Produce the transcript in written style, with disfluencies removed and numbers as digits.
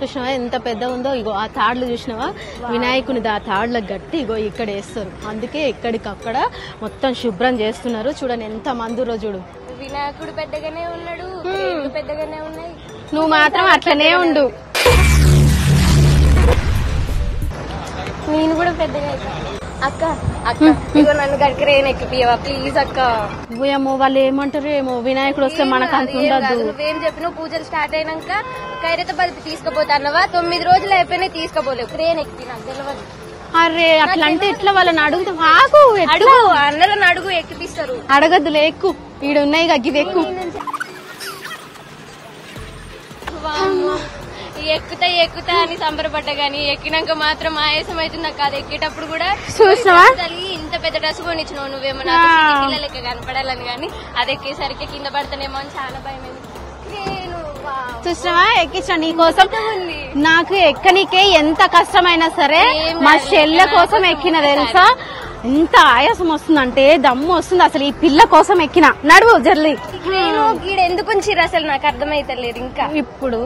చూసినావా ఎంత పెద్ద ఉందో. ఇగో ఆ తాడులు చూసినావా, వినాయకుని ఆ తాడులకు గట్టి ఇగో ఇక్కడ వేస్తారు. అందుకే ఎక్కడికక్కడ మొత్తం శుభ్రం చేస్తున్నారు. చూడండి ఎంత మందురో చూడు. వినాయకుడు పెద్దగానే ఉన్నాడు, పెద్దగానే ఉన్నాయి. నువ్వు మాత్రం అట్లనే ఉండు. నేను కూడా పెద్దగా అక్క. అక్క ఇగో నన్ను గడికరేన్ ఎక్కిపియవా ప్లీజ్ అక్క. ఏమో వాళ్ళు ఏమంటారు ఏమో, వినాయకుడు వస్తే మనకు అంత ఉండదు. నువ్వేం చెప్పినావు, పూజలు స్టార్ట్ అయినాక ఖైరతాబాద్ తీసుకుపోతాన్నవా? 9 రోజులు అయిపోయినాయి తీసుకుపోలేవు. క్రేన్ ఎక్కి నాకు తెలియదు. అరే అట్లా అంటే ఎట్లా, వాళ్ళని అడుగుతాం. ఆగు అడుగు, అన్నలను అడుగు, ఎక్కిపిస్తారు. అడగద్దులే, ఎక్కు. ఈడ ఉన్నాయి గగ్గివి, ఎక్కు. ఎక్కుతా అని సంబరపడ్డా గానీ ఎక్కినాక మాత్రం ఆయాసం అవుతుంది నాకు. అది ఎక్కేటప్పుడు కూడా చూసినావా ఇంత పెద్ద డ్రెస్ కొనిచ్చినావు నువ్వేమో పిల్ల లెక్క కనపడాలని, గానీ అది ఎక్కేసరికి కింద పడతానేమో అని చాలా భయం. చూసినావా ఎక్కించా నీ కోసం. నాకు ఎక్కనికే ఎంత కష్టమైనా సరే మా చెల్లె కోసం ఎక్కిన తెలుసా. ఎంత ఆయాసం వస్తుందంటే దమ్ము వస్తుంది అసలు. ఈ పిల్ల కోసం ఎక్కిన. నడువు జల్లి. గీడ ఎందుకు ఉంచిర్రు అసలు నాకు అర్థమైతలేదు ఇంకా. ఇప్పుడు